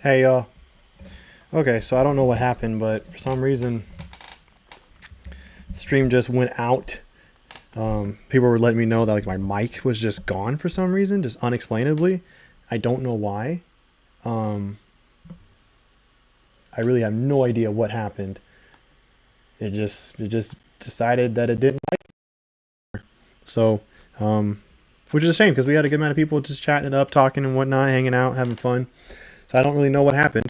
Hey, okay, so I don't know what happened, but for some reason, the stream just went out. People were letting me know that like my mic was just gone for some reason, just unexplainably. I don't know why. Um, I really have no idea what happened. It just decided that it didn't like it. So, which is a shame because we had a good amount of people just chatting it up, talking and whatnot, hanging out, having fun. So I don't really know what happened.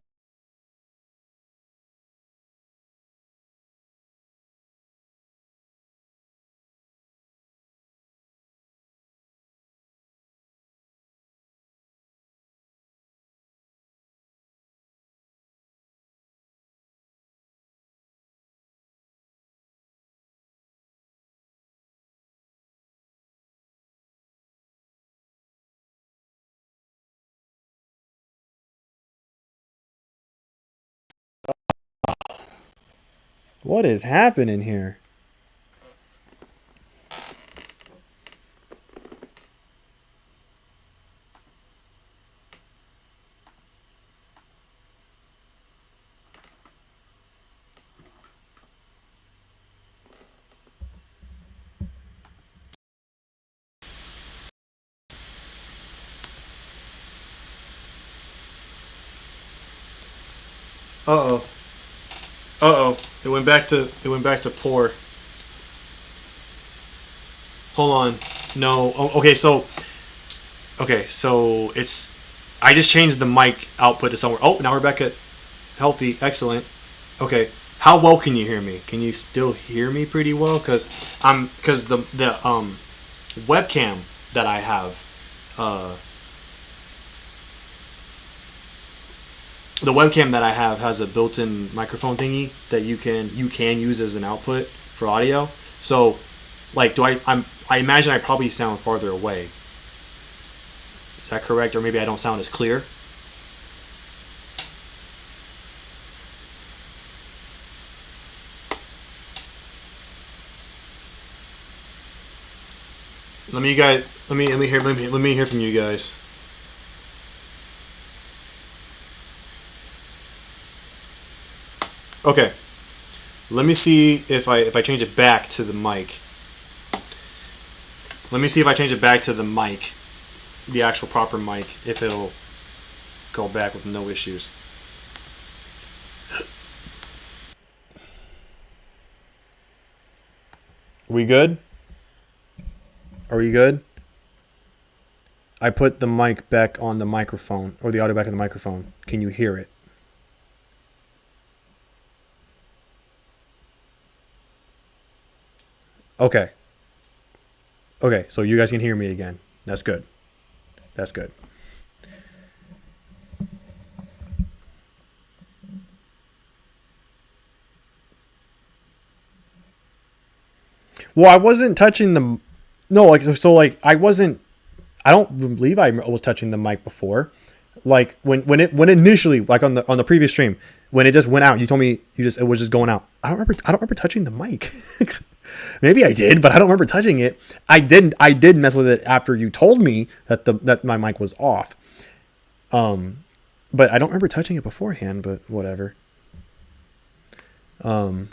What is happening here? Uh oh. Uh oh. It went back to poor. Hold on. No. Oh, okay, so it's I just changed the mic output to somewhere. Oh, now we're back at healthy. Excellent. Okay. How well can you hear me? Can you still hear me pretty well? Cuz the webcam that I have uh has a built-in microphone thingy that you can use as an output for audio. So, like, I imagine I probably sound farther away. Is that correct? Or maybe I don't sound as clear. Let me hear from you guys. Okay. Let me see if I change it back to the mic. Let me see if I change it back to the mic, the actual proper mic, if it'll go back with no issues. We good? Are we good? I put the mic back on the microphone, or the audio back on the microphone. Can you hear it? Okay. Okay, so you guys can hear me again. That's good. That's good. Well, I wasn't touching the. No, like, so, like, I wasn't. I don't believe I was touching the mic before. Like, when initially, like, on the previous stream, when it just went out, you told me it was just going out. I don't remember touching the mic. Maybe I did, but I don't remember touching it. I did mess with it after you told me that my mic was off. But I don't remember touching it beforehand. But whatever. Um.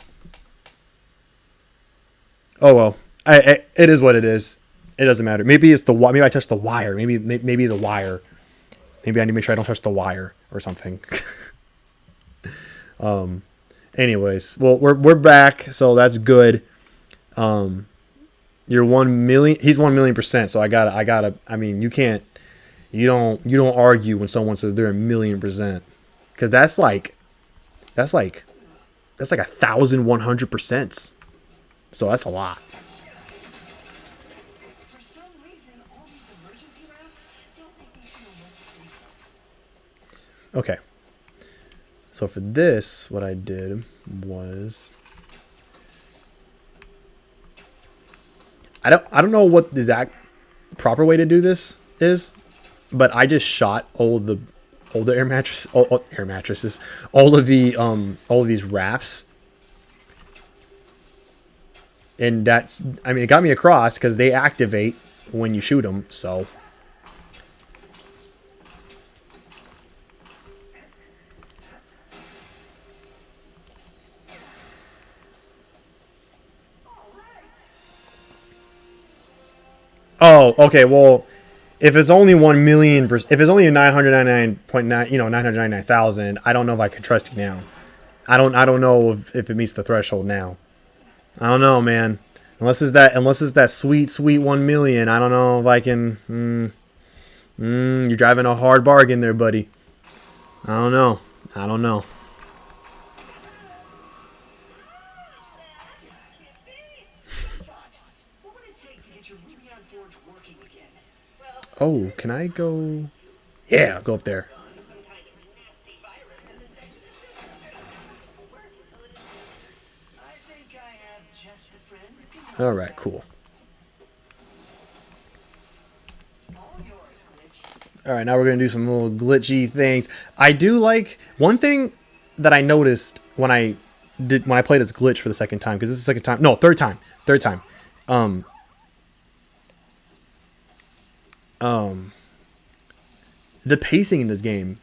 Oh well. It is what it is. It doesn't matter. Maybe it's maybe I touched the wire. Maybe the wire. Maybe I need to make sure I don't touch the wire or something. um. Anyways, well, we're back, so that's good. Um. You're 1 million. He's 1 million%. So I gotta. I mean, you can't. You don't argue when someone says they're 1 million%, because that's like 1,100%. So that's a lot. Okay. So for this, what I did was I don't know what the exact proper way to do this is, but I just shot all the air mattresses, all of these rafts, and I mean, it got me across because they activate when you shoot them. So Oh, okay. Well, if it's only 1 million, if it's only a 999.9, 999,000, I don't know if I can trust you now. I don't know if it meets the threshold now. I don't know, man. Unless it's that sweet, sweet 1 million, I don't know if I can. You're driving a hard bargain there, buddy. I don't know. I don't know. Oh, can I go? Yeah, go up there. All right, cool. All right, now we're gonna do some little glitchy things. I do like one thing that I noticed when I played this glitch for the second time, because this is the second time. No, third time. Um, the pacing in this game,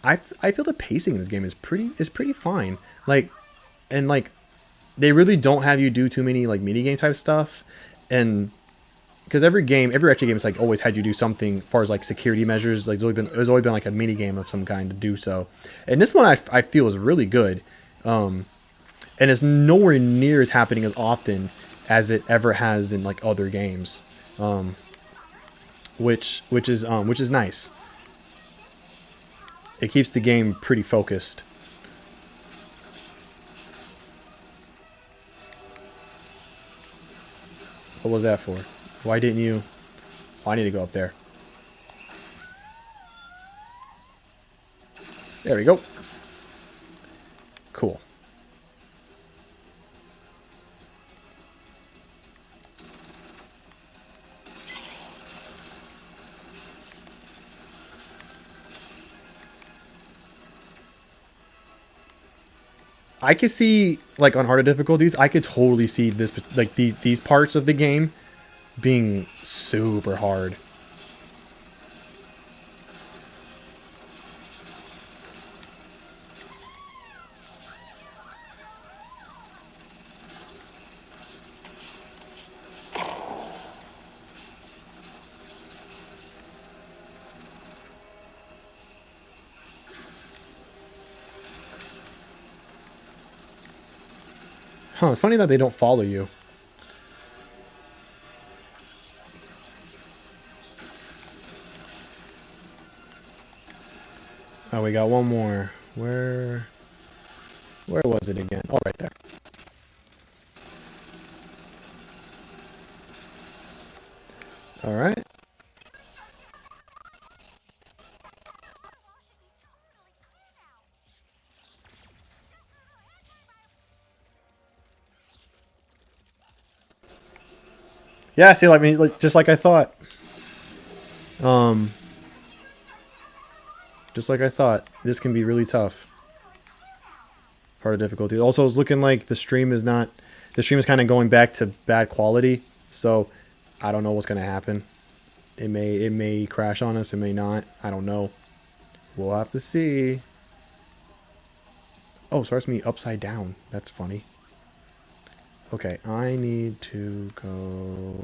I feel the pacing in this game is pretty fine. Like, and like they really don't have you do too many like mini game type stuff, and because every Ratchet game, it's like always had you do something as far as like security measures. Like there's always been like a mini game of some kind to do so, and this one I feel is really good, and it's nowhere near as happening as often as it ever has in like other games, which is nice. It keeps the game pretty focused. What was that for? Why didn't you? Oh, I need to go up there. There we go. Cool. I could see like on harder difficulties, I could totally see this like these parts of the game being super hard. Huh, it's funny that they don't follow you. Oh, we got one more. Where was it again? Oh, right there. All right. Yeah, see, like just like I thought. Um, just like I thought, this can be really tough. Harder difficulty. Also, it's looking like the stream is not. The stream is kind of going back to bad quality. So, I don't know what's gonna happen. It may crash on us. It may not. I don't know. We'll have to see. Oh, starts me upside down. That's funny. Okay, I need to go.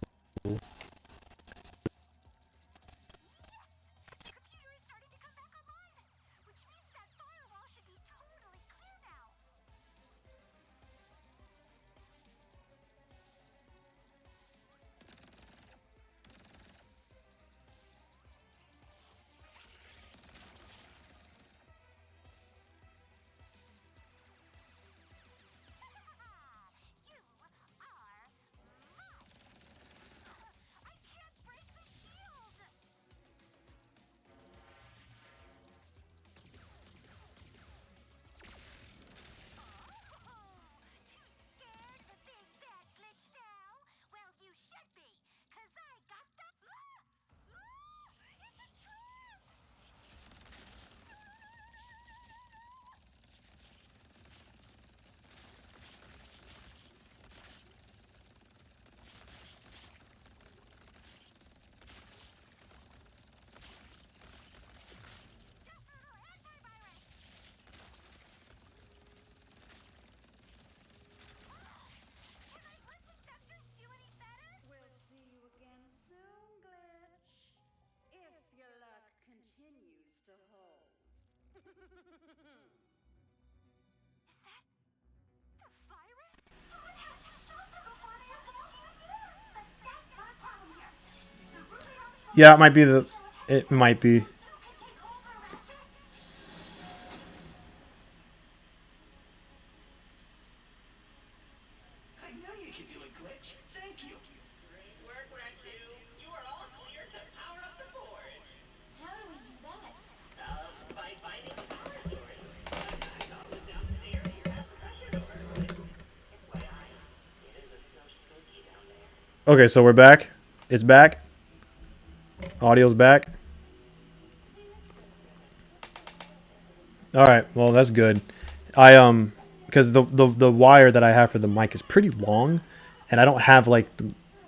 Yeah, it might be the. It might be. I know you can do it, Glitch. Thank you. Great work, Ratchet. You are all clear to power up the forge. How do we do that? By finding the power source. That's always down the stairs here past the pressure door. FYI, it is a stuff spooky down there. Okay, so we're back. It's back. Audio's back. All right, well that's good. Because the wire that I have for the mic is pretty long, and I don't have like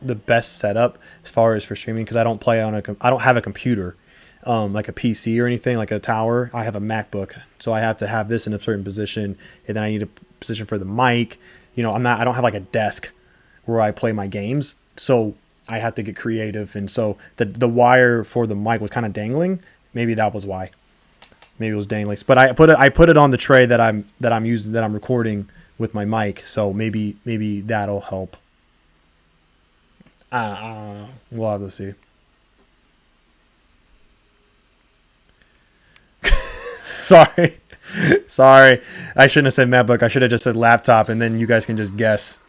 the best setup as far as for streaming because I don't play on I don't have a computer, like a PC or anything like a tower. I have a MacBook, so I have to have this in a certain position, and then I need a position for the mic. You know, I don't have like a desk where I play my games, so I have to get creative, and so the wire for the mic was kind of dangling. Maybe that was why. Maybe it was dangling, but I put it on the tray that I'm recording with my mic, so maybe that'll help. We'll have to see. Sorry. I shouldn't have said MacBook. I should have just said laptop, and then you guys can just guess.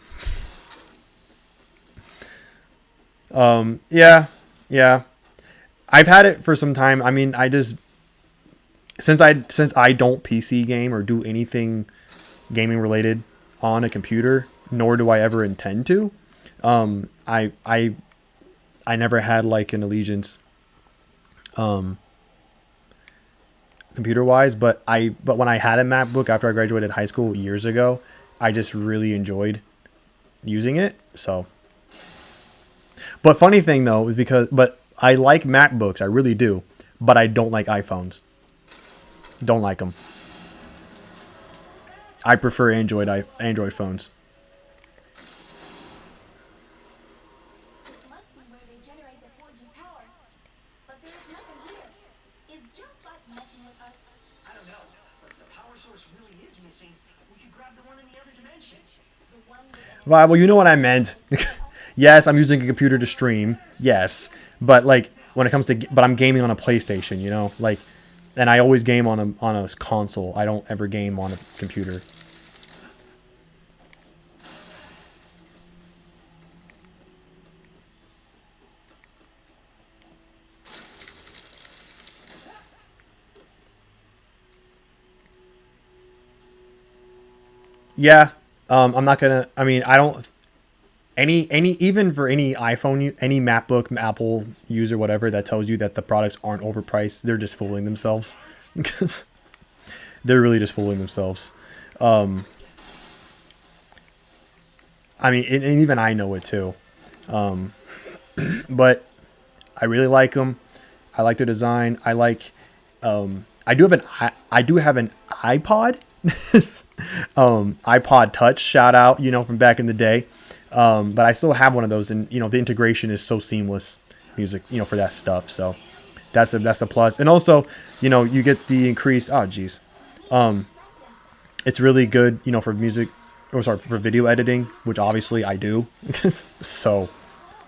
Yeah. I've had it for some time. I mean, since I don't PC game or do anything gaming related on a computer, nor do I ever intend to, I never had like an allegiance computer wise, but when I had a MacBook after I graduated high school years ago, I just really enjoyed using it. So, but funny thing though is but I like MacBooks, I really do, but I don't like iPhones. Don't like them. I prefer Android phones. This must be where they generate the forge's power. But there's nothing here. Is Jump messing with us? I don't know, but the power source really is missing. We could grab the one in the other dimension. The one with Well, you know what I meant. Yes, I'm using a computer to stream. Yes, but like when it comes to, but I'm gaming on a PlayStation. You know, like. And I always game on a console. I don't ever game on a computer. Yeah. I'm not gonna. I mean, I don't. Even for any iPhone, any MacBook, Apple user, whatever, that tells you that the products aren't overpriced, they're just fooling themselves. Because they're really just fooling themselves. I mean, and even I know it too. But I really like them. I like their design. I like. I do have an iPod. iPod Touch, shout out, from back in the day. But I still have one of those, and the integration is so seamless, music, for that stuff. So that's the plus. And also, you get the increased. Oh, geez, it's really good, for music, for video editing, which obviously I do. So,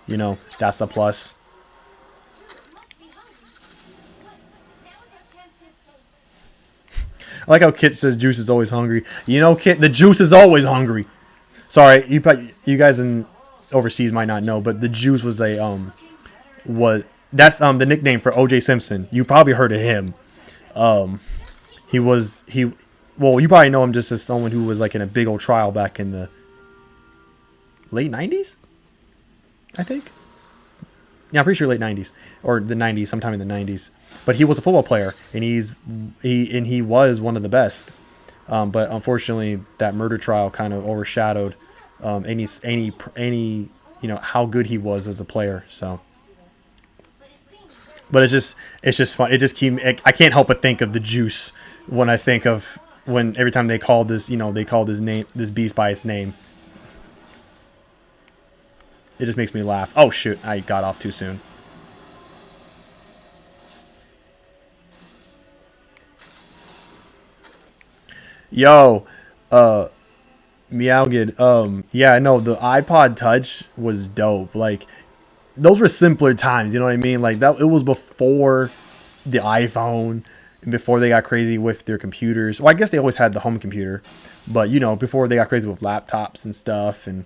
that's the plus. must be hungry. Good. Now is our chance to escape. I like how Kit says Juice is always hungry. Kit, the Juice is always hungry. Sorry, you guys in overseas might not know, but the Juice was that's the nickname for O.J. Simpson. You probably heard of him. Well, you probably know him just as someone who was like in a big old trial back in the late 90s, I think. Yeah, I'm pretty sure late 90s or the 90s, sometime in the 90s. But he was a football player, and he was one of the best. But unfortunately, that murder trial kind of overshadowed any how good he was as a player. So, but it's just fun. I can't help but think of the Juice when I think of every time they called his name, this beast by its name. It just makes me laugh. Oh shoot, I got off too soon. Yo, Meowgid. Yeah, no, the iPod Touch was dope. Like, those were simpler times. You know what I mean? Like that. It was before the iPhone and before they got crazy with their computers. Well, I guess they always had the home computer, but you know, before they got crazy with laptops and stuff. And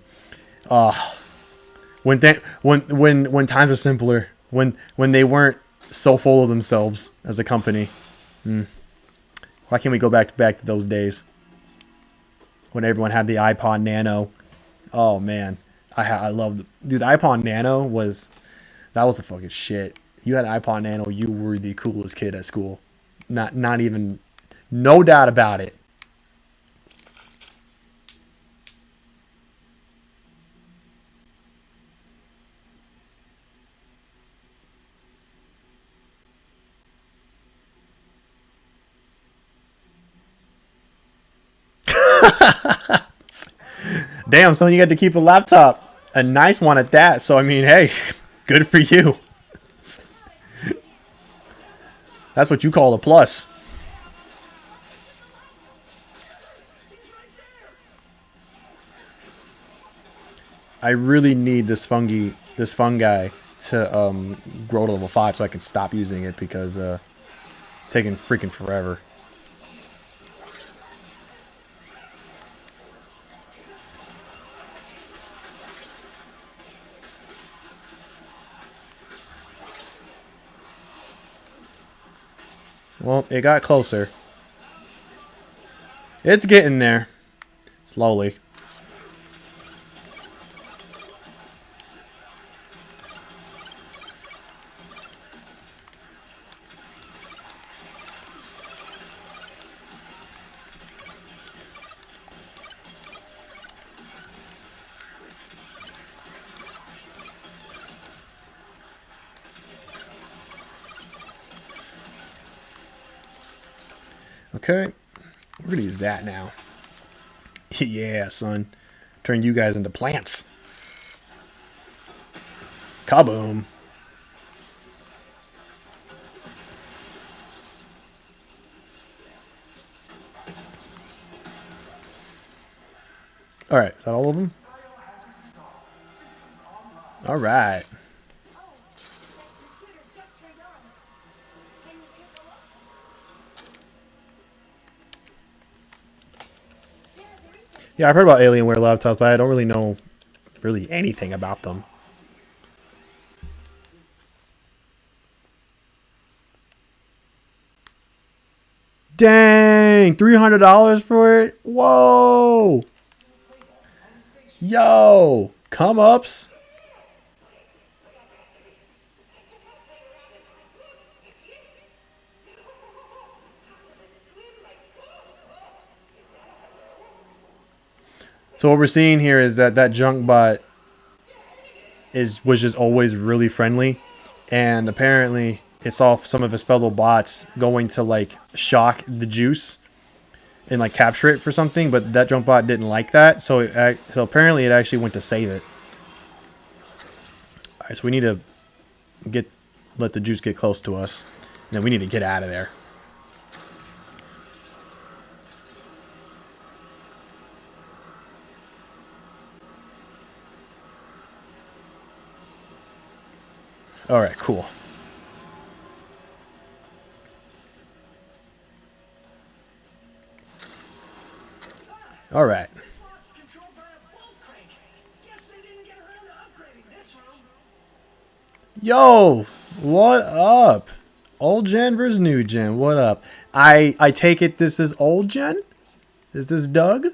when times were simpler, when they weren't so full of themselves as a company. Why can't we go back to those days when everyone had the iPod Nano? Oh man, I loved, dude. The iPod Nano was, that was the fucking shit. You had an iPod Nano, you were the coolest kid at school. Not even, no doubt about it. Damn, son, you got to keep a laptop, a nice one at that. So I mean, hey, good for you. That's what you call a plus. I really need this fungi to grow to level 5 so I can stop using it because it's taking freaking forever. Well, it got closer. It's getting there. Slowly. Okay. We're gonna use that now. Yeah, son. Turn you guys into plants. Kaboom. Alright, is that all of them? Alright. Oh, that computer just turned on. Can you take a look? There is a Yeah, I've heard about Alienware laptops, but I don't really know really anything about them. Dang, $300 for it? Whoa! Yo, come ups. So what we're seeing here is that junk bot was just always really friendly, and apparently it saw some of his fellow bots going to like shock the juice and like capture it for something, but that junk bot didn't like that, so so apparently it actually went to save it. All right, so we need to let the juice get close to us, and then we need to get out of there. All right, cool. All right. It's controlled by a bolt crank. Guess they didn't get around to upgrading this room. Yo, what up? Old gen versus new gen. What up? I take it this is old gen? Is this Doug?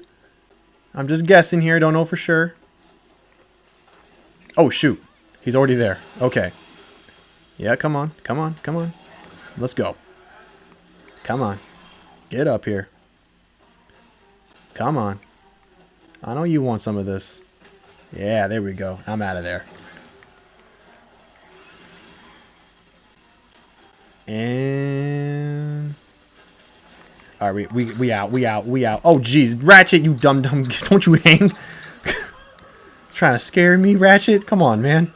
I'm just guessing here. Don't know for sure. Oh, shoot. He's already there. Okay. Yeah, come on. Come on. Come on. Let's go. Come on. Get up here. Come on. I know you want some of this. Yeah, there we go. I'm out of there. And... Alright, we out. Oh, jeez. Ratchet, you dumb. Don't you hang. Trying to scare me, Ratchet? Come on, man.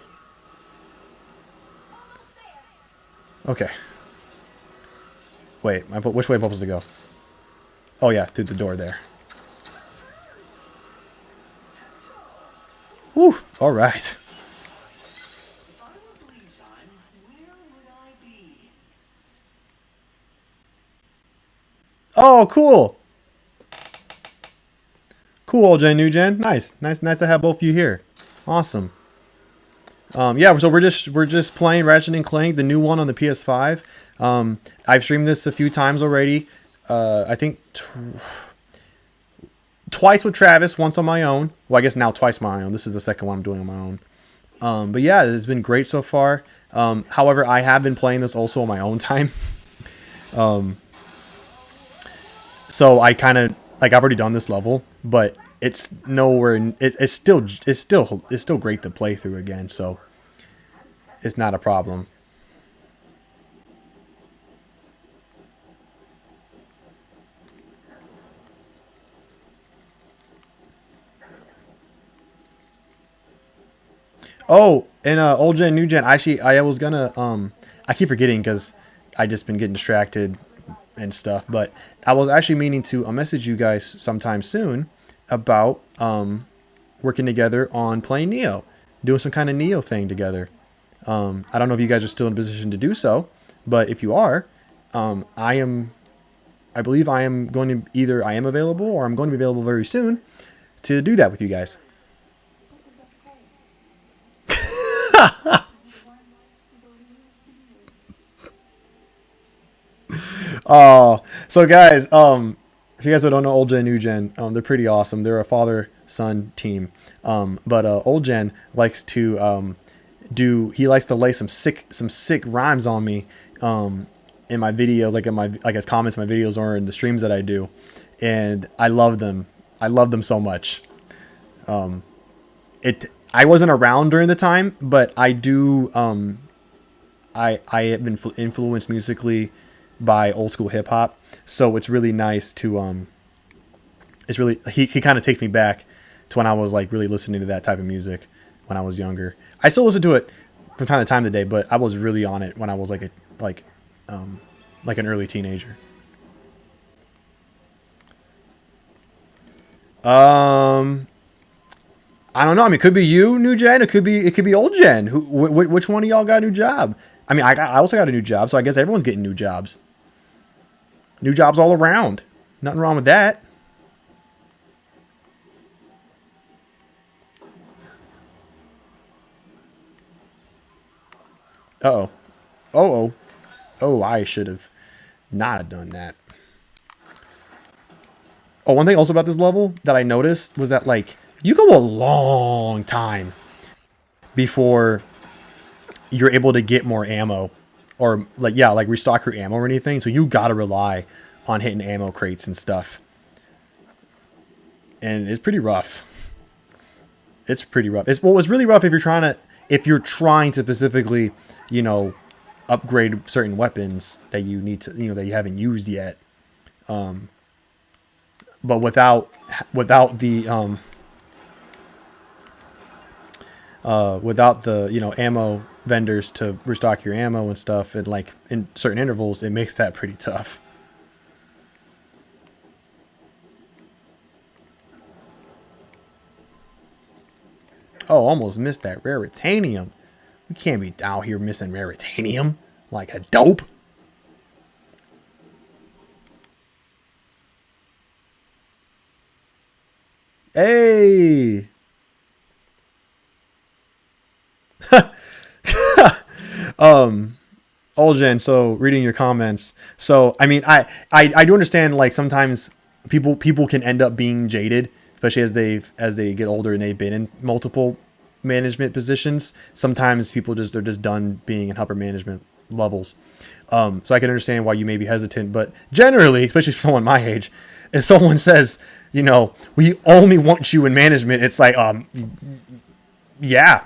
Okay. Wait, which way am I supposed to go? Oh yeah, through the door there. Woo! All right. Final police time. Where would I be? Oh, cool. Cool, old gen, new gen. Nice, nice, nice to have both of you here. Awesome. Yeah, so we're just playing Ratchet and Clank, the new one on the PS5. I've streamed this a few times already. I think twice with Travis, once on my own. Well, I guess now twice on my own. This is the second one I'm doing on my own. But yeah, it's been great so far. However, I have been playing this also on my own time. So I kind of like I've already done this level, but it's nowhere. It's still great to play through again. So it's not a problem. Oh, and old gen, new gen. Actually, I was gonna I keep forgetting because I just been getting distracted and stuff. But I was actually meaning to message you guys sometime soon about working together on playing Neo, doing some kind of Neo thing together. I don't know if you guys are still in a position to do so, but if you are, I believe I am going to either I am available or I'm going to be available very soon to do that with you guys. So guys, if you guys don't know old gen, new gen, they're pretty awesome. They're a father-son team. But old gen likes to he likes to lay some sick rhymes on me in my videos, like in my as comments in my videos or in the streams that I do, and I love them. I love them so much. I wasn't around during the time, but I do. I have been influenced musically by old school hip hop, so it's really nice to It's really he kind of takes me back to when I was like really listening to that type of music when I was younger. I still listen to it from time to time today, but I was really on it when I was like an early teenager. I don't know. I mean, it could be you, new gen. It could be old gen. Which one of y'all got a new job? I mean, I also got a new job, so I guess everyone's getting new jobs. New jobs all around. Nothing wrong with that. Uh-oh. Oh, oh. I should have not have done that. Oh, one thing also about this level that I noticed was that, like, you go a long time before you're able to get more ammo. Or, like, yeah, like, restock your ammo or anything. So you gotta rely on hitting ammo crates and stuff. And it's pretty rough. It's pretty rough. It's really rough if you're trying to specifically, you know, upgrade certain weapons that you need to, that you haven't used yet. But without the ammo vendors to restock your ammo and stuff, and like in certain intervals, it makes that pretty tough. Oh, almost missed that raritanium. We can't be out here missing raritanium like a dope. Hey. Olgen, so reading your comments. So I mean, I do understand, like, sometimes people can end up being jaded, especially as they get older and they've been in multiple management positions. Sometimes people they're just done being in upper management levels. So I can understand why you may be hesitant, but generally, especially for someone my age, if someone says, we only want you in management, it's like, yeah,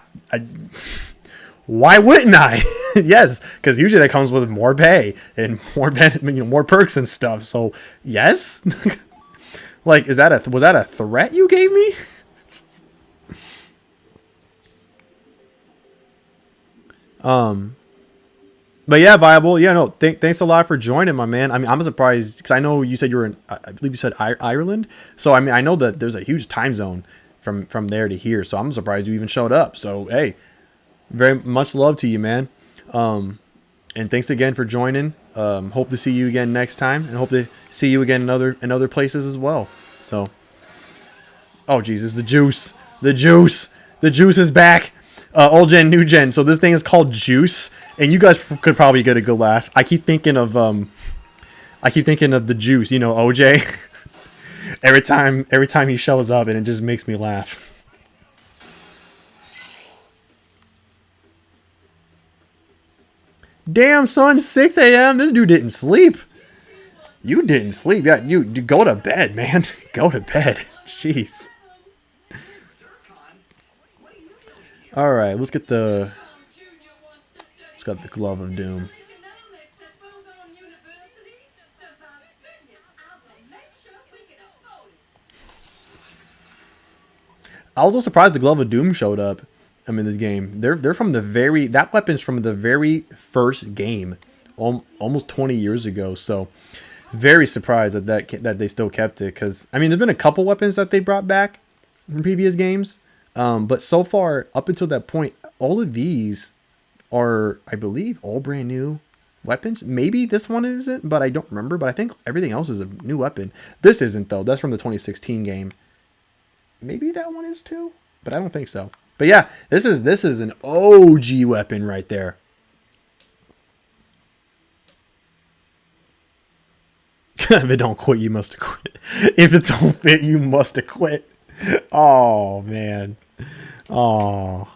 why wouldn't I? Yes, because usually that comes with more pay and more perks and stuff. So yes, like, was that a threat you gave me? But yeah, Viable. Yeah, no. Thanks a lot for joining, my man. I mean, I'm surprised because I know you said you were in. I believe you said Ireland. So I mean, I know that there's a huge time zone from there to here. So I'm surprised you even showed up. So hey, very much love to you, man. And thanks again for joining. Hope to see you again next time, and hope to see you again in other places as well. So, oh Jesus, the juice is back. Old gen, new gen. So this thing is called Juice, and you guys could probably get a good laugh. I keep thinking of the Juice. You know, OJ. every time he shows up, and it just makes me laugh. Damn, son, 6 a.m. This dude didn't sleep. You didn't sleep. Yeah, you go to bed, man. Go to bed. Jeez. All right, let's got the Glove of Doom. I was also surprised the Glove of Doom showed up. In this game. They're from that weapon's from the very first game, almost 20 years ago. So very surprised that they still kept it, because I mean there's been a couple weapons that they brought back from previous games, but so far up until that point, all of these are, I believe, all brand new weapons. Maybe this one isn't, but I don't remember. But I think everything else is a new weapon. This isn't though. That's from the 2016 game. Maybe that one is too, but I don't think so. But yeah, this is an OG weapon right there. If it don't quit, you must have quit. If it don't fit, you must have quit. Oh man. Oh.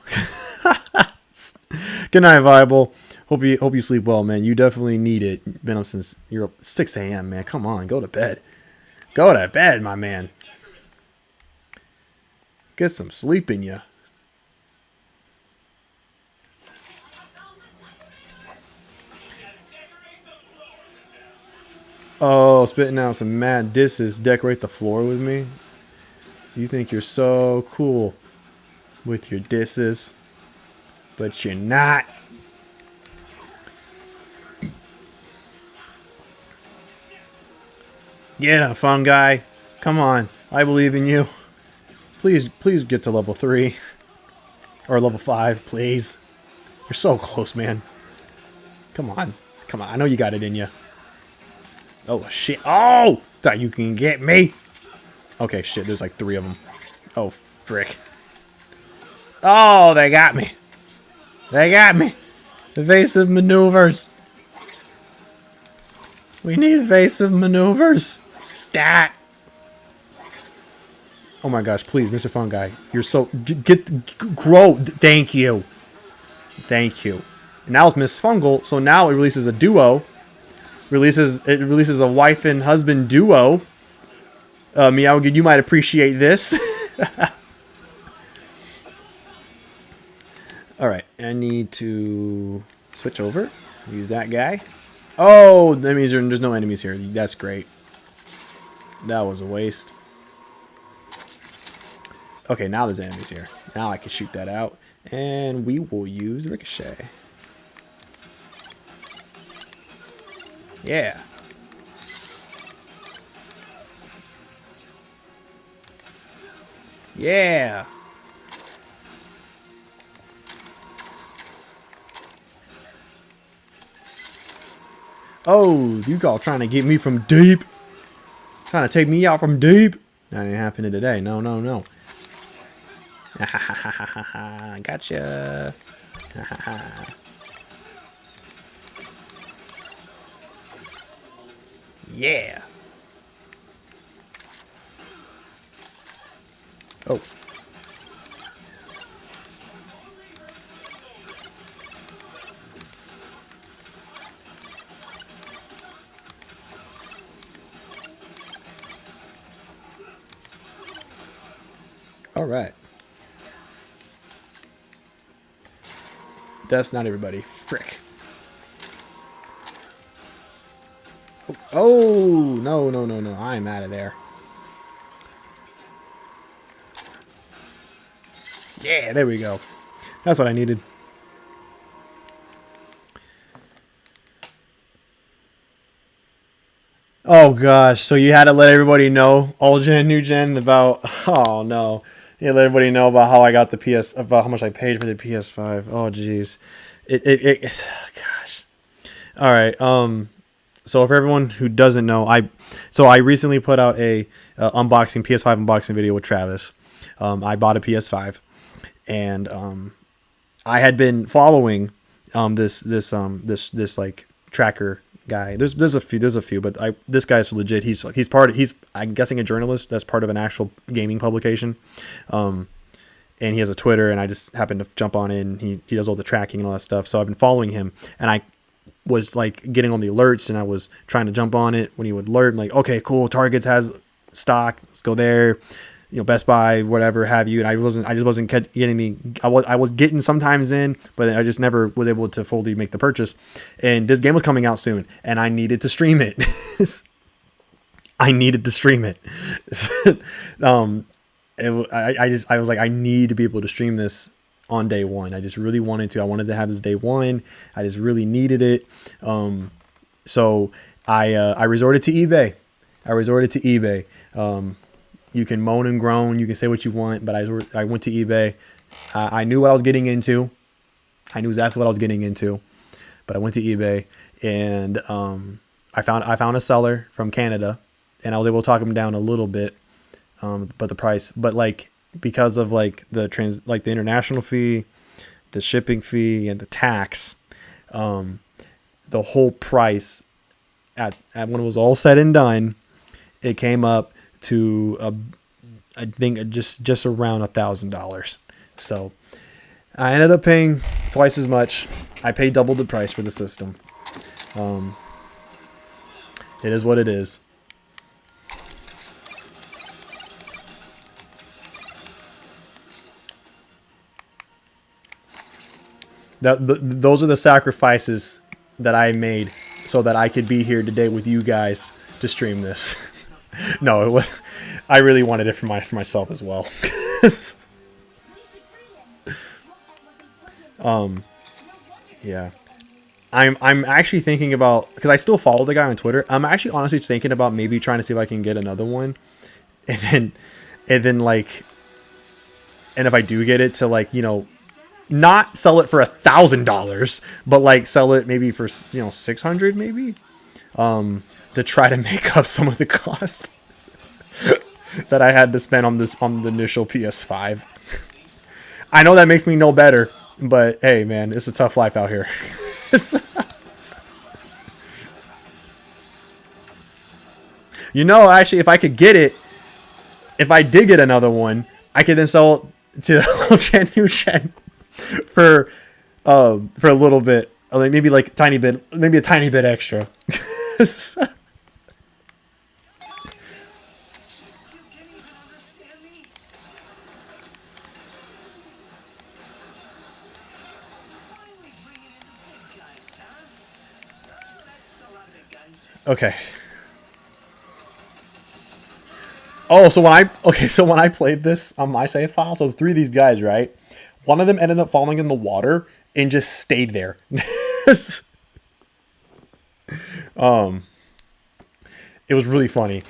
Good night, Viable. Hope you sleep well, man. You definitely need it. Been up since you're up 6 a.m., man. Come on, go to bed. Go to bed, my man. Get some sleep in you. Oh, spitting out some mad disses. Decorate the floor with me. You think you're so cool with your disses, but you're not. Get a fun guy. Come on, I believe in you. Please get to level 3 or level 5, please. You're so close, man. Come on. I know you got it in you. Oh, shit. Oh! Thought you can get me. Okay, shit. There's like 3 of them. Oh, frick. Oh, they got me. They got me. Evasive maneuvers. We need evasive maneuvers. Stat. Oh my gosh, please, Mr. Fun Guy. You're so... Grow. Thank you. Thank you. And now it's Miss Fungal, so now it releases a duo. It releases a wife and husband duo. Meowgid, you might appreciate this. Alright, I need to switch over. Use that guy. Oh, that means there's no enemies here. That's great. That was a waste. Okay, now there's enemies here. Now I can shoot that out. And we will use Ricochet. Yeah. Yeah. Oh, you all trying to get me from deep. Trying to take me out from deep. That ain't happening today. No, no, no. Gotcha. Yeah. Oh. All right. That's not everybody. Frick. Oh, no, no, no, no. I'm out of there. Yeah, there we go. That's what I needed. Oh gosh, so you had to let everybody know, old gen, new gen, about. Oh no, you let everybody know about how I got the PS, about how much I paid for the PS5. Oh jeez, it's gosh. All right. So for everyone who doesn't know, I recently put out a unboxing PS5 unboxing video with Travis. I bought a PS5, and I had been following this like tracker guy. There's a few, but this guy's legit. He's I'm guessing a journalist that's part of an actual gaming publication. And he has a Twitter, and I just happened to jump on in. He does all the tracking and all that stuff. So I've been following him, and I was like getting on the alerts, and I was trying to jump on it when he would alert. I'm like, okay, cool. Targets has stock. Let's go there. You know, Best Buy, whatever have you. And I just wasn't getting any. I was getting sometimes in, but I just never was able to fully make the purchase. And this game was coming out soon, and I needed to stream it. I needed to stream it. I was like, I need to be able to stream this on day one. I just really wanted to. I wanted to have this day one. I just really needed it. So I resorted to eBay. You can moan and groan. You can say what you want, but I went to eBay. I knew what I was getting into. I knew exactly what I was getting into, but I went to eBay, and I found a seller from Canada, and I was able to talk him down a little bit. But the price, but like because of like the international fee, the shipping fee, and the tax, the whole price at when it was all said and done, it came up to I think just around $1,000. So I ended up paying twice as much. I paid double the price for the system. It is what it is. Those are the sacrifices that I made so that I could be here today with you guys to stream this. No, I really wanted it for myself as well. Yeah. I'm actually thinking about, because I still follow the guy on Twitter. I'm actually honestly thinking about maybe trying to see if I can get another one, and then like, and if I do get it, to like, you know, not sell it for $1,000, but like sell it maybe for, you know, 600 maybe, to try to make up some of the cost that I had to spend on the initial PS5. I know that makes me no better, but hey man, it's a tough life out here. You know, actually, if I could get it, if I did get another one, I could then sell it to old gen, new gen for a little bit, maybe like tiny bit, maybe a tiny bit extra. Okay. Oh, so when I played this on my save file, so three of these guys, right? One of them ended up falling in the water and just stayed there. It was really funny.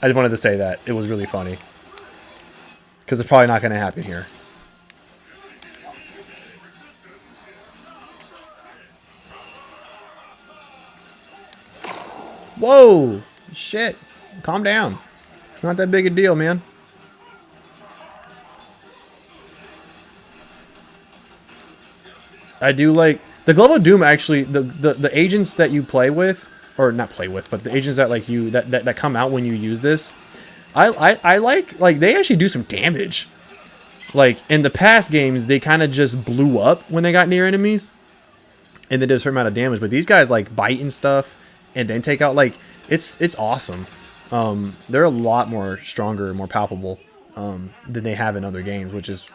I just wanted to say that. It was really funny. Because it's probably not going to happen here. Whoa! Shit. Calm down. It's not that big a deal, man. I do like the Glove of Doom. Actually, the agents that you play with, or not play with, but the agents that like you that come out when you use this, I like they actually do some damage. Like in the past games, they kind of just blew up when they got near enemies, and they did a certain amount of damage. But these guys like bite and stuff, and then take out, like, it's awesome. They're a lot more stronger and more palpable than they have in other games, which is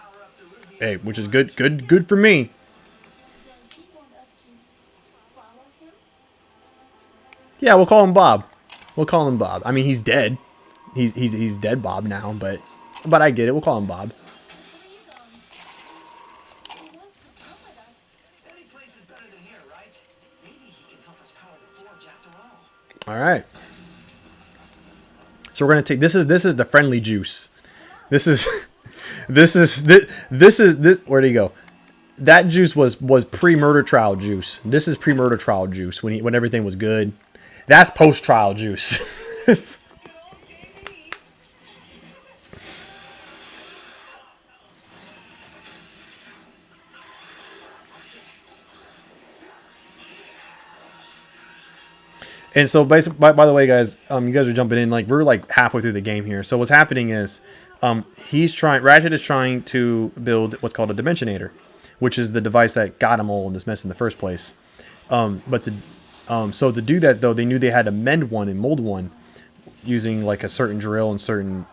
good for me. Does he want us to follow him? Yeah, we'll call him Bob. We'll call him Bob. I mean, he's dead. He's dead Bob now, but I get it. We'll call him Bob. He wants to come with us. Any place is better than here, right? Maybe he can help us power the forge after all. All right. So we're gonna take this is the friendly juice. This is this where do you go? That juice was pre-murder trial juice. This is pre-murder trial juice when everything was good. That's post-trial juice. And so, basically, by the way, guys, you guys are jumping in. Like, we're like halfway through the game here. So what's happening is, Ratchet is trying to build what's called a Dimensionator, which is the device that got him all in this mess in the first place. So to do that, though, they knew they had to mend one and mold one using like a certain drill and certain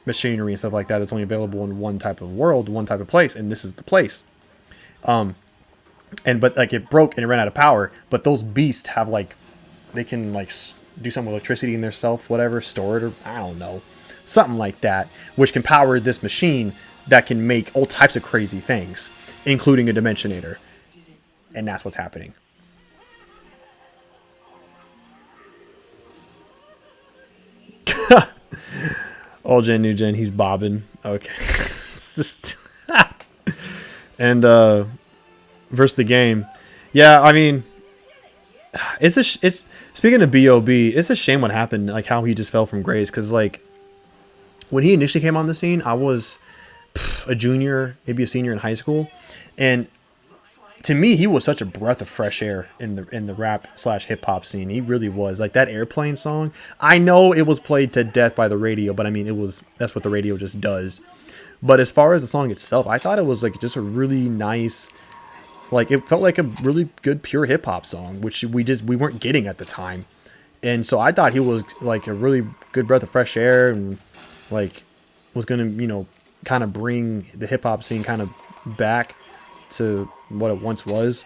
machinery and stuff like that. That's only available in one type of world, one type of place, and this is the place. But like it broke and it ran out of power. But those beasts have like, they can like do something with electricity in their self, whatever, store it, or I don't know, something like that, which can power this machine that can make all types of crazy things, including a Dimensionator. And that's what's happening. Old gen, new gen, he's bobbing. Okay. It's just and versus the game. Yeah, I mean, it's speaking of B.O.B., it's a shame what happened, like how he just fell from grace, because like when he initially came on the scene, I was a junior, maybe a senior in high school, and to me, he was such a breath of fresh air in the rap / hip hop scene. He really was. Like that Airplane song, I know it was played to death by the radio, but I mean, that's what the radio just does. But as far as the song itself, I thought it was like just a really nice, like it felt like a really good pure hip hop song, which we weren't getting at the time. And so I thought he was like a really good breath of fresh air, and like was gonna, kind of bring the hip hop scene kind of back to what it once was.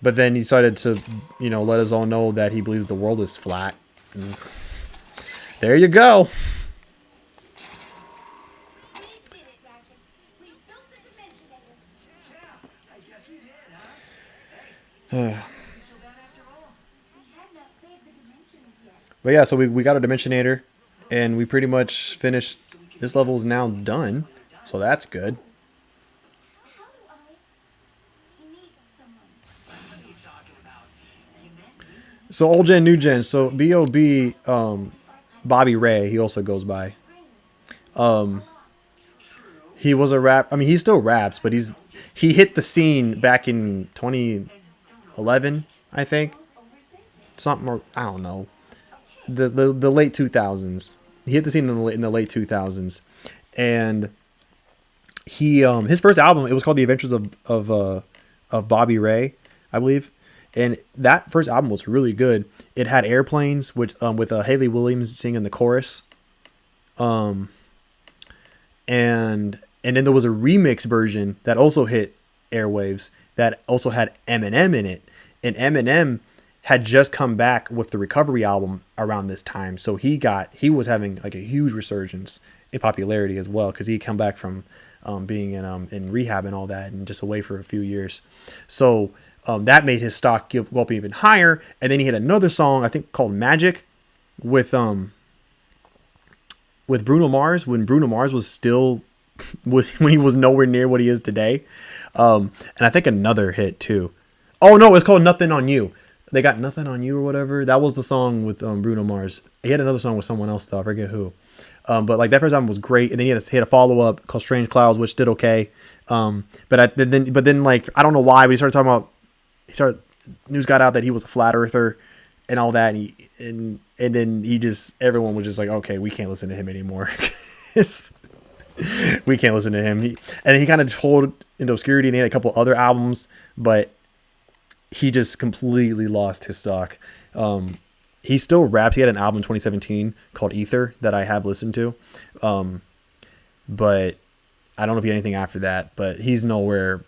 But then he decided to, let us all know that he believes the world is flat. And there you go. We did it, Ratchet. We built the Dimensionator. Yeah, I guess we did, huh? Hey, wasn't so bad after all. We have not saved the dimensions yet. But yeah, so we got a Dimensionator, and we pretty much finished. This level is now done, so that's good. How do I meet someone? What are you talking about? You met me? So old gen, new gen. So B.O.B. Bobby Ray, he also goes by. He was a rap. I mean, he still raps, but he hit the scene back in 2011, I think. Something, or I don't know. The late 2000s. He hit the scene in the late 2000s, and he his first album, it was called The Adventures of Bobby Ray, I believe. And that first album was really good. It had airplanes, which with Haley Williams singing the chorus. And then there was a remix version that also hit airwaves that also had Eminem in it. And Eminem had just come back with the Recovery album around this time. So he was having like a huge resurgence in popularity as well, because he come back from being in rehab and all that, and just away for a few years. So that made his stock go up even higher. And then he had another song, I think, called Magic with Bruno Mars, when Bruno Mars was still when he was nowhere near what he is today. And I think another hit too. Oh no, it's called Nothing on You. They got Nothing on You or whatever. That was the song with Bruno Mars. He had another song with someone else though, I forget who. But like that first album was great, and then he had a follow up called Strange Clouds, which did okay. But then like I don't know why, but he started news got out that he was a flat earther and all that, and then everyone was just like, okay, we can't listen to him anymore. We can't listen to him. He kind of pulled into obscurity, and they had a couple other albums, but he just completely lost his stock. He still raps. He had an album in 2017 called Ether that I have listened to. But I don't know if he had anything after that, but he's nothing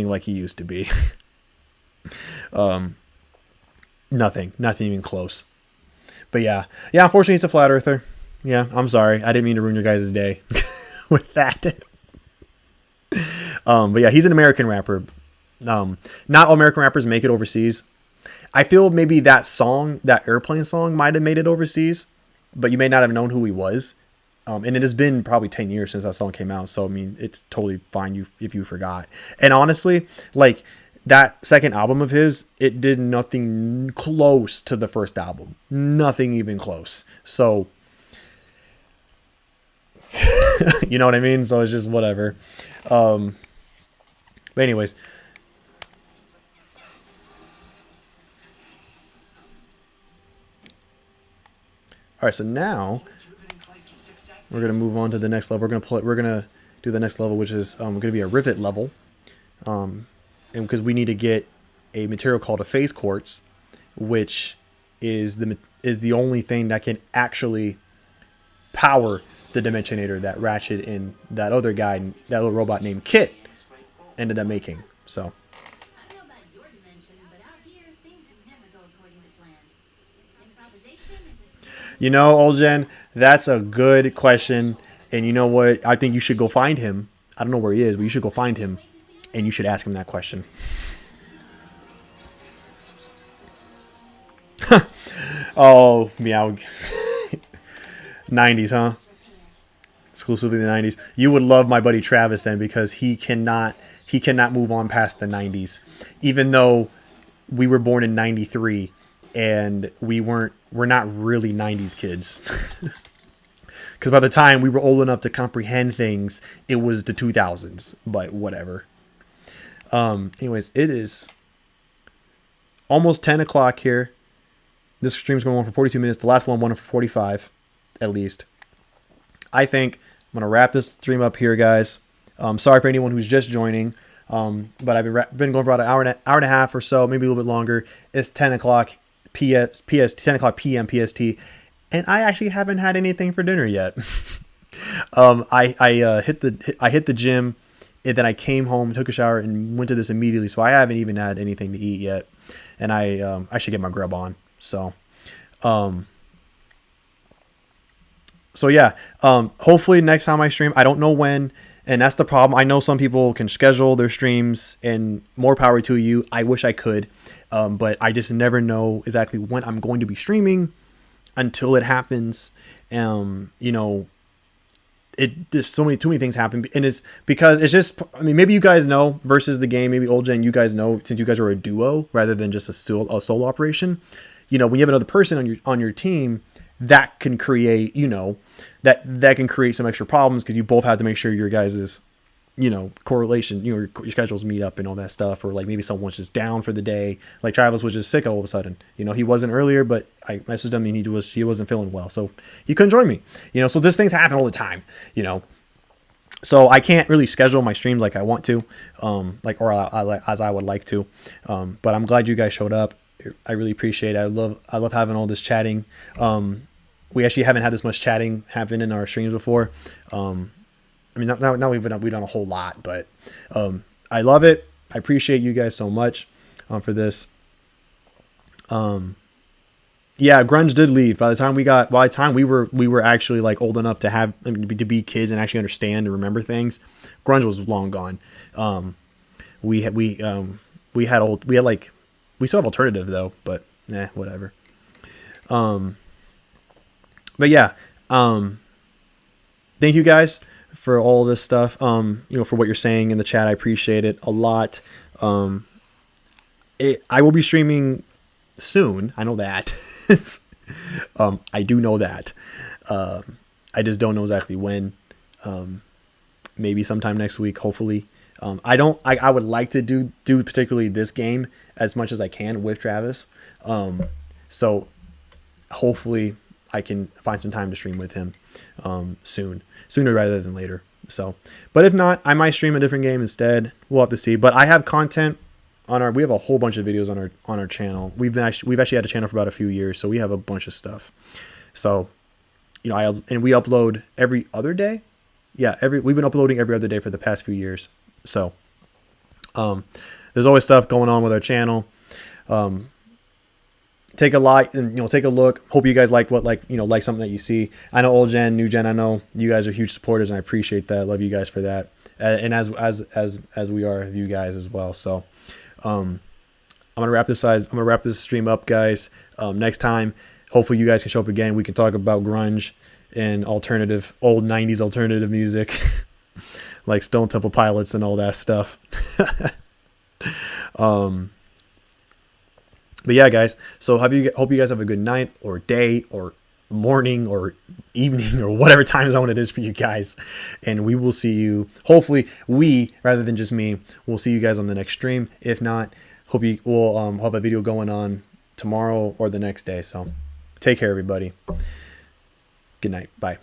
like he used to be. Nothing even close. But yeah, unfortunately he's a flat earther. Yeah, I'm sorry. I didn't mean to ruin your guys' day with that. But yeah, he's an American rapper. Not all American rappers make it overseas. I feel maybe that Airplane song might have made it overseas. but you may not have known who he was. And it has been probably 10 years since that song came out. So, I mean, it's totally fine if you forgot. And honestly, like, that second album of his, it did nothing close to the first album. Nothing even close. So, you know what I mean? So, it's just whatever. But anyways. All right, so now we're gonna move on to the next level. We're gonna do the next level, which is gonna be a rivet level, and because we need to get a material called a phase quartz, which is the only thing that can actually power the Dimensionator that Ratchet and that other guy, that little robot named Kit, ended up making. So. I don't know about your dimension, but out here, things never go according to plan. Improvisation is a You know, Olgen, that's a good question. And you know what? I think you should go find him. I don't know where he is, but you should go find him. And you should ask him that question. Oh, meow. 90s, huh? Exclusively the 90s. You would love my buddy Travis then, because he cannot move on past the 90s. Even though we were born in 93 and we're not really 90s kids. Because by the time we were old enough to comprehend things, it was the 2000s. But whatever. Anyways, it is almost 10 o'clock here. This stream's going on for 42 minutes. The last one went on for 45, at least. I think I'm going to wrap this stream up here, guys. Sorry for anyone who's just joining. But I've been going for about an hour and a half or so, maybe a little bit longer. It's 10 o'clock 10 o'clock p.m. PST. And I actually haven't had anything for dinner yet. I hit the gym, and then I came home, took a shower, and went to this immediately. So I haven't even had anything to eat yet. And I should get my grub on. So, yeah, hopefully next time I stream, I don't know when, and that's the problem. I know some people can schedule their streams, and more power to you. I wish I could, but I just never know exactly when I'm going to be streaming until it happens. You know, there's too many things happen, and it's because it's just, I mean, maybe you guys know versus the game, maybe old gen, you guys know, since you guys are a duo rather than just a solo operation. You know, when you have another person on your team, that can create, you know, that can create some extra problems, because you both have to make sure your guys' you know, correlation, you know, your schedules meet up and all that stuff. Or like maybe someone's just down for the day, like Travis was just sick all of a sudden. You know, he wasn't earlier, but I messaged him and he wasn't feeling well, so he couldn't join me. You know, so these things happen all the time, you know. So I can't really schedule my streams like I want to, as I would like to. But I'm glad you guys showed up. I really appreciate it. I love having all this chatting. We actually haven't had this much chatting happen in our streams before. I mean, now we've done a whole lot, but I love it. I appreciate you guys so much for this. Yeah, grunge did leave. By the time we were actually like old enough to be kids and actually understand and remember things, grunge was long gone. We still have alternative though, but whatever. But yeah, thank you guys for all this stuff. You know, for what you're saying in the chat, I appreciate it a lot. I will be streaming soon. I know that. I do know that. I just don't know exactly when. Maybe sometime next week, hopefully. I would like to do particularly this game as much as I can with Travis. So hopefully I can find some time to stream with him sooner rather than later. So, but if not, I might stream a different game instead. We'll have to see. But I have content we have a whole bunch of videos on our channel. We've actually had a channel for about a few years, so we have a bunch of stuff. So, you know, we upload every other day. Yeah, we've been uploading every other day for the past few years. So, there's always stuff going on with our channel. Take a like and, you know, take a look. Hope you guys like something that you see. I know old gen, new gen. I know you guys are huge supporters, and I appreciate that. Love you guys for that, and as we are of you guys as well. So, I'm gonna wrap this stream up, guys. Next time, hopefully you guys can show up again. We can talk about grunge and alternative, old 90s alternative music, like Stone Temple Pilots and all that stuff. But yeah, guys, so hope you guys have a good night or day or morning or evening or whatever time zone it is for you guys. And we will see you, hopefully we, rather than just me, we'll see you guys on the next stream. If not, we'll have a video going on tomorrow or the next day. So take care, everybody. Good night. Bye.